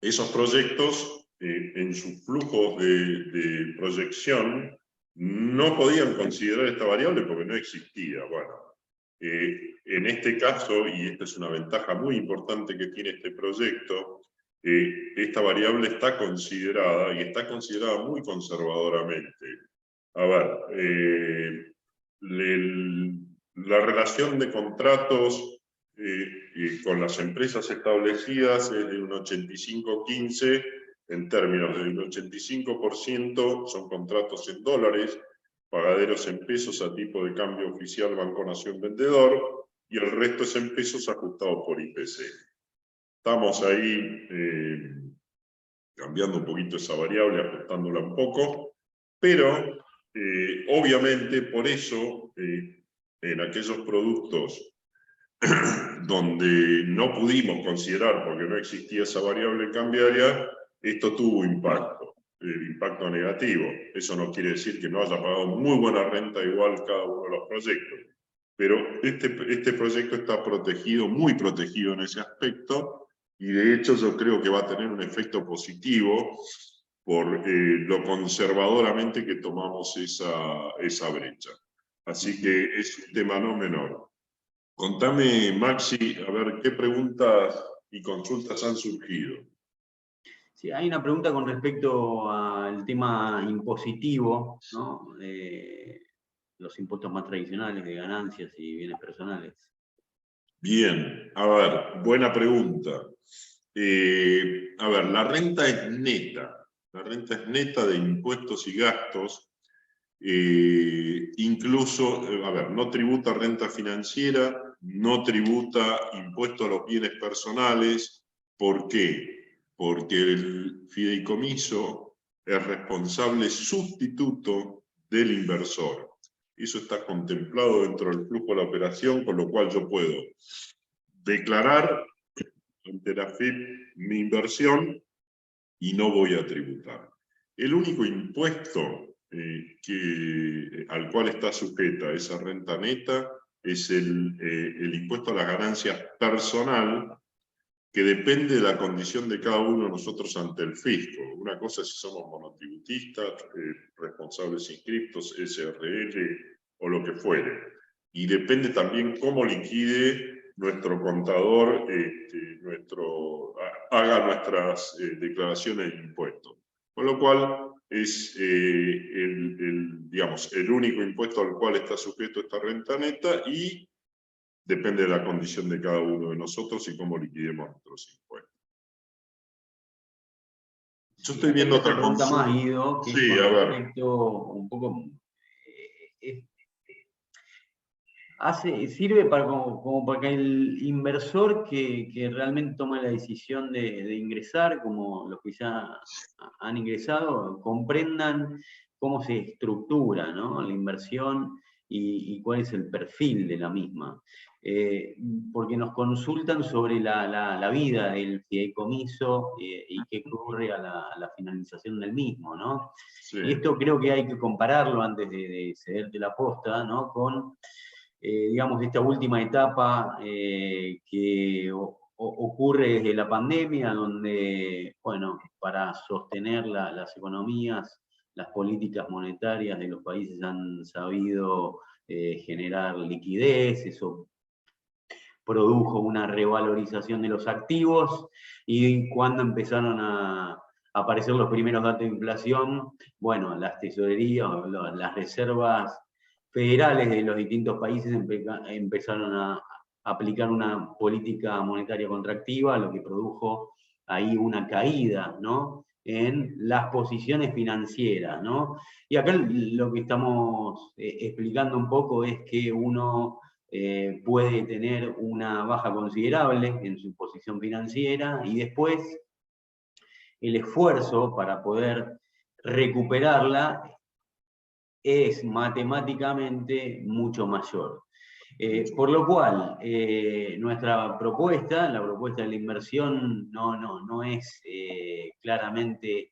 [SPEAKER 1] Esos proyectos, en sus flujos de proyección, no podían considerar esta variable porque no existía. Bueno, en este caso, y esta es una ventaja muy importante que tiene este proyecto, esta variable está considerada, y está considerada muy conservadoramente. A ver, la relación de contratos con las empresas establecidas es de un 85-15, en términos de un 85% son contratos en dólares, pagaderos en pesos a tipo de cambio oficial Banco Nación Vendedor, y el resto es en pesos ajustados por IPC. Estamos ahí cambiando un poquito esa variable, ajustándola un poco, pero obviamente por eso en aquellos productos donde no pudimos considerar, porque no existía esa variable cambiaria, esto tuvo impacto negativo. Eso no quiere decir que no haya pagado muy buena renta igual cada uno de los proyectos, pero este proyecto está protegido, muy protegido en ese aspecto, y de hecho yo creo que va a tener un efecto positivo por lo conservadoramente que tomamos esa brecha. Así que es un tema no menor. Contame, Maxi, a ver qué preguntas y consultas han surgido.
[SPEAKER 2] Sí, hay una pregunta con respecto al tema impositivo, ¿no? Los impuestos más tradicionales de ganancias y bienes personales.
[SPEAKER 1] Bien, a ver, buena pregunta. A ver, la renta es neta. La renta es neta de impuestos y gastos. Incluso, a ver, no tributa renta financiera, no tributa impuesto a los bienes personales. ¿Por qué? Porque el fideicomiso es responsable sustituto del inversor. Eso está contemplado dentro del flujo de la operación, con lo cual yo puedo declarar ante la FIP mi inversión y no voy a tributar. El único impuesto al cual está sujeta esa renta neta es el impuesto a las ganancias personal, que depende de la condición de cada uno de nosotros ante el fisco. Una cosa es si somos monotributistas, responsables inscriptos, SRL o lo que fuere. Y depende también cómo liquide nuestro contador, haga nuestras declaraciones de impuestos. Con lo cual es digamos, el único impuesto al cual está sujeto esta renta neta, y depende de la condición de cada uno de nosotros y cómo liquidemos nuestros impuestos. Yo estoy viendo otra
[SPEAKER 2] pregunta más, Guido, que
[SPEAKER 1] sí,
[SPEAKER 2] es
[SPEAKER 1] a
[SPEAKER 2] con
[SPEAKER 1] ver.
[SPEAKER 2] respecto un poco... sirve para, como para que el inversor que realmente toma la decisión de ingresar, como los que ya han ingresado, comprendan cómo se estructura, ¿no?, la inversión y cuál es el perfil de la misma. Porque nos consultan sobre la vida del fideicomiso y qué ocurre a la finalización del mismo, ¿no? Sí. Y esto creo que hay que compararlo antes de cederte la posta, ¿no?, con digamos, esta última etapa que ocurre desde la pandemia, donde, bueno, para sostener las economías, las políticas monetarias de los países han sabido generar liquidez, eso produjo una revalorización de los activos, y cuando empezaron a aparecer los primeros datos de inflación, bueno, las tesorerías, las reservas federales de los distintos países empezaron a aplicar una política monetaria contractiva, lo que produjo ahí una caída, ¿no?, en las posiciones financieras, ¿no? Y acá lo que estamos explicando un poco es que uno puede tener una baja considerable en su posición financiera y después el esfuerzo para poder recuperarla es matemáticamente mucho mayor. Por lo cual, nuestra propuesta, la propuesta de la inversión, no es claramente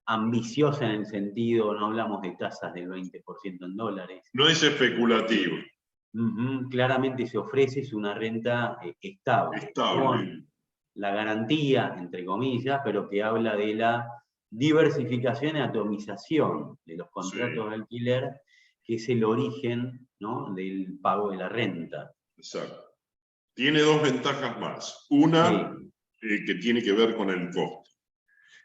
[SPEAKER 2] ambiciosa en el sentido, no hablamos de tasas del 20% en dólares.
[SPEAKER 1] No es especulativo.
[SPEAKER 2] Claramente se ofrece es una renta estable, con la garantía, entre comillas, pero que habla de la diversificación y atomización de los contratos de alquiler, que es el origen, ¿no?, del pago de la renta.
[SPEAKER 1] Exacto. Tiene dos ventajas más. Una, que tiene que ver con el costo.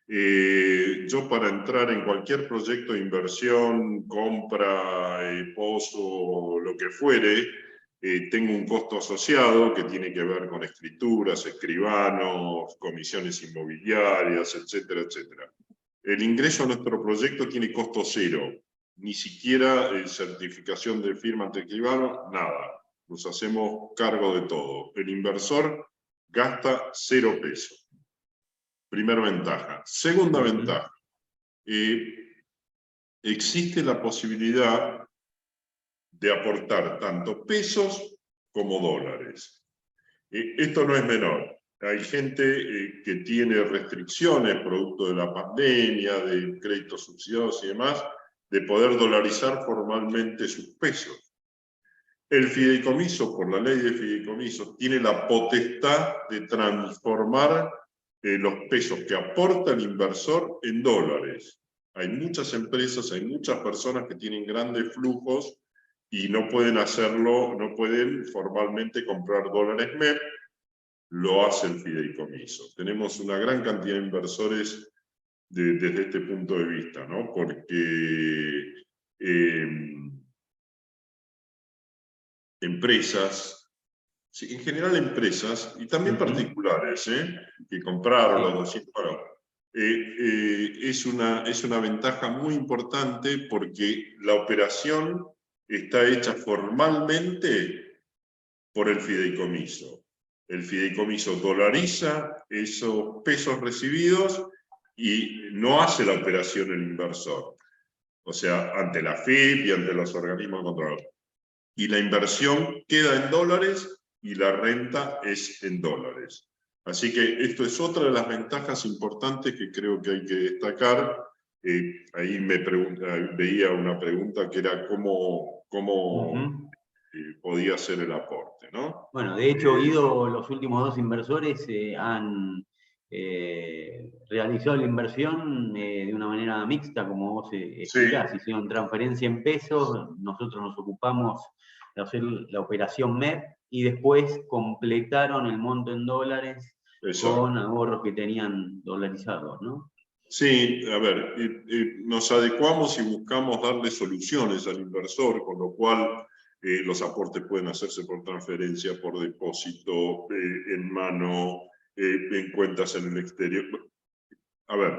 [SPEAKER 1] Yo para entrar en cualquier proyecto de inversión, compra, pozo, lo que fuere, tengo un costo asociado que tiene que ver con escrituras, escribanos, comisiones inmobiliarias, etcétera, etcétera. El ingreso a nuestro proyecto tiene costo cero, ni siquiera certificación de firma ante escribano, nada. Nos hacemos cargo de todo. El inversor gasta 0 pesos. Primera ventaja. Segunda ventaja. Existe la posibilidad de aportar tanto pesos como dólares. Esto no es menor. Hay gente que tiene restricciones producto de la pandemia, de créditos subsidiados y demás, de poder dolarizar formalmente sus pesos. El fideicomiso, por la ley de fideicomiso, tiene la potestad de transformar los pesos que aporta el inversor en dólares. Hay muchas empresas, hay muchas personas que tienen grandes flujos y no pueden hacerlo, no pueden formalmente comprar dólares MEP, lo hace el fideicomiso. Tenemos una gran cantidad de inversores desde este punto de vista, ¿no? Porque empresas, en general empresas, y también particulares, que compraron los 200, bueno, es una ventaja muy importante porque la operación está hecha formalmente por el fideicomiso. El fideicomiso dolariza esos pesos recibidos y no hace la operación el inversor. O sea, ante la FIP y ante los organismos de control. Y la inversión queda en dólares y la renta es en dólares. Así que esto es otra de las ventajas importantes que creo que hay que destacar. Ahí veía una pregunta que era cómo podía ser el aporte, ¿no?
[SPEAKER 2] Bueno, de hecho, Guido, los últimos 2 inversores han realizado la inversión de una manera mixta, como vos explicás. Hicieron transferencia en pesos, nosotros nos ocupamos de hacer la operación MEP y después completaron el monto en dólares con ahorros que tenían dolarizados, ¿no?
[SPEAKER 1] Sí, a ver, nos adecuamos y buscamos darle soluciones al inversor, con lo cual los aportes pueden hacerse por transferencia, por depósito, en mano, en cuentas en el exterior. A ver,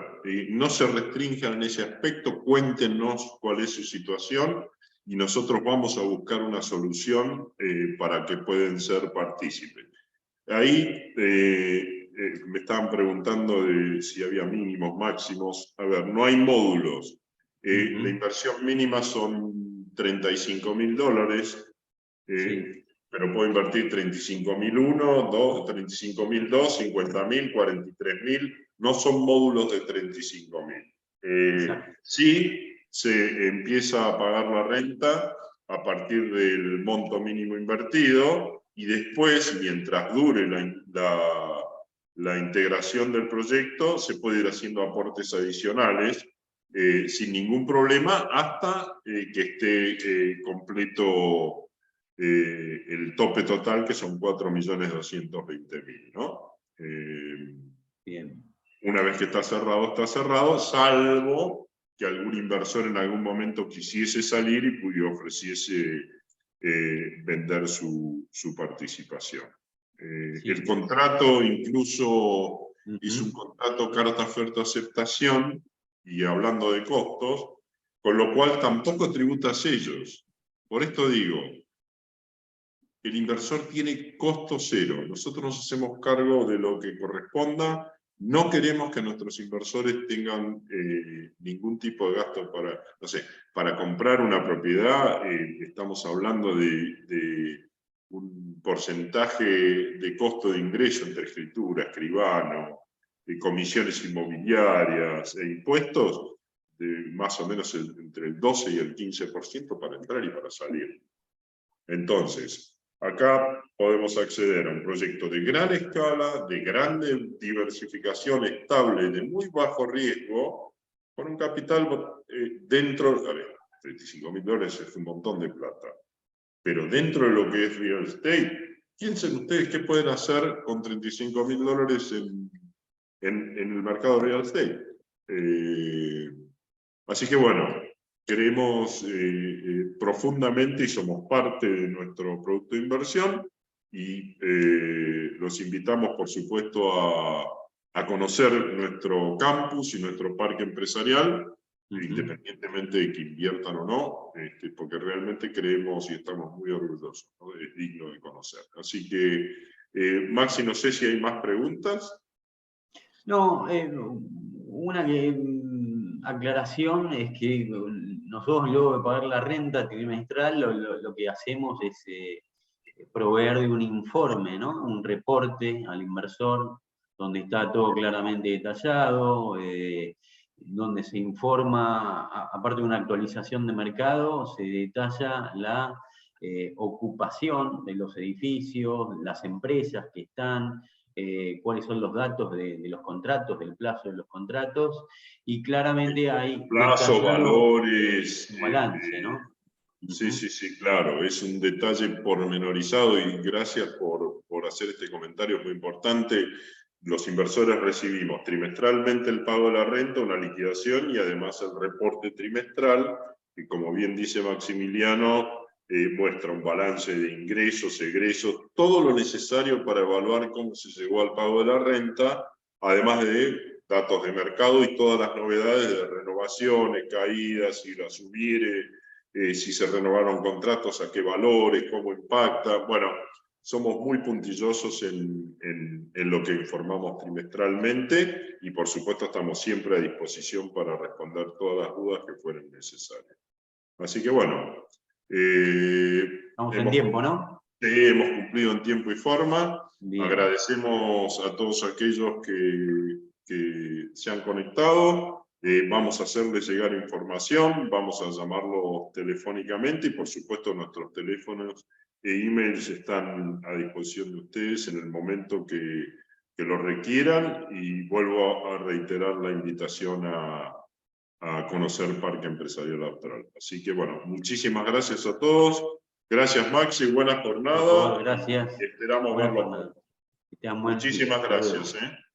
[SPEAKER 1] no se restrinjan en ese aspecto, cuéntenos cuál es su situación y nosotros vamos a buscar una solución para que puedan ser partícipes. Ahí me estaban preguntando de si había mínimos, máximos. A ver, no hay módulos. La inversión mínima son $35.000, pero puedo invertir 35.001, 35.002, 50.000, 43.000. No son módulos de 35.000. Sí, se empieza a pagar la renta a partir del monto mínimo invertido y después, mientras dure la integración del proyecto, se puede ir haciendo aportes adicionales sin ningún problema hasta que esté completo el tope total, que son 4.220.000, ¿no?
[SPEAKER 2] Bien.
[SPEAKER 1] Una vez que está cerrado, salvo que algún inversor en algún momento quisiese salir y ofreciese vender su participación. El contrato incluso hizo un contrato carta oferta aceptación, y hablando de costos, con lo cual tampoco tributa sellos. Por esto digo, el inversor tiene costo cero. Nosotros nos hacemos cargo de lo que corresponda. No queremos que nuestros inversores tengan ningún tipo de gasto para, no sé, para comprar una propiedad. Estamos hablando de un porcentaje de costo de ingreso entre escritura, escribano, comisiones inmobiliarias e impuestos, de más o menos entre el 12 y el 15% para entrar y para salir. Entonces, acá podemos acceder a un proyecto de gran escala, de grande diversificación estable, de muy bajo riesgo, con un capital dentro, a ver, $35.000 es un montón de plata, pero dentro de lo que es real estate, piensen ustedes qué pueden hacer con $35.000 en el mercado real estate. Así que bueno, creemos profundamente y somos parte de nuestro producto de inversión, y los invitamos, por supuesto, a conocer nuestro campus y nuestro parque empresarial, independientemente de que inviertan o no, porque realmente creemos y estamos muy orgullosos, ¿no? Es digno de conocer. Así que, Maxi, no sé si hay más preguntas.
[SPEAKER 2] No, una aclaración es que nosotros, luego de pagar la renta trimestral, lo que hacemos es proveer de un informe, ¿no? Un reporte al inversor, donde está todo claramente detallado, donde se informa, aparte de una actualización de mercado, se detalla la ocupación de los edificios, las empresas que están, cuáles son los datos de los contratos, del plazo de los contratos, y claramente hay
[SPEAKER 1] Plazo, valores,
[SPEAKER 2] un balance, ¿no?
[SPEAKER 1] Sí, sí, sí, claro, es un detalle pormenorizado, y gracias por hacer este comentario, es muy importante. Los inversores recibimos trimestralmente el pago de la renta, una liquidación, y además el reporte trimestral, que, como bien dice Maximiliano, muestra un balance de ingresos, egresos, todo lo necesario para evaluar cómo se llegó al pago de la renta, además de datos de mercado y todas las novedades de renovaciones, caídas, si las hubiere, si se renovaron contratos, a qué valores, cómo impacta. Bueno, somos muy puntillosos en lo que informamos trimestralmente, y por supuesto estamos siempre a disposición para responder todas las dudas que fueren necesarias. Así que bueno.
[SPEAKER 2] Estamos en tiempo, ¿no?
[SPEAKER 1] Hemos cumplido en tiempo y forma.
[SPEAKER 2] Bien.
[SPEAKER 1] Agradecemos a todos aquellos que se han conectado. Vamos a hacerles llegar información, vamos a llamarlos telefónicamente, y por supuesto nuestros teléfonos e emails están a disposición de ustedes en el momento que lo requieran, y vuelvo a reiterar la invitación a conocer Parque Empresarial Austral. Así que bueno, muchísimas gracias a todos. Gracias, Maxi, buena jornada.
[SPEAKER 2] Por favor, gracias.
[SPEAKER 1] Esperamos
[SPEAKER 2] Buena
[SPEAKER 1] verlo.
[SPEAKER 2] jornada. Que tengan buen día.
[SPEAKER 1] Muchísimas
[SPEAKER 2] Hasta luego.
[SPEAKER 1] gracias.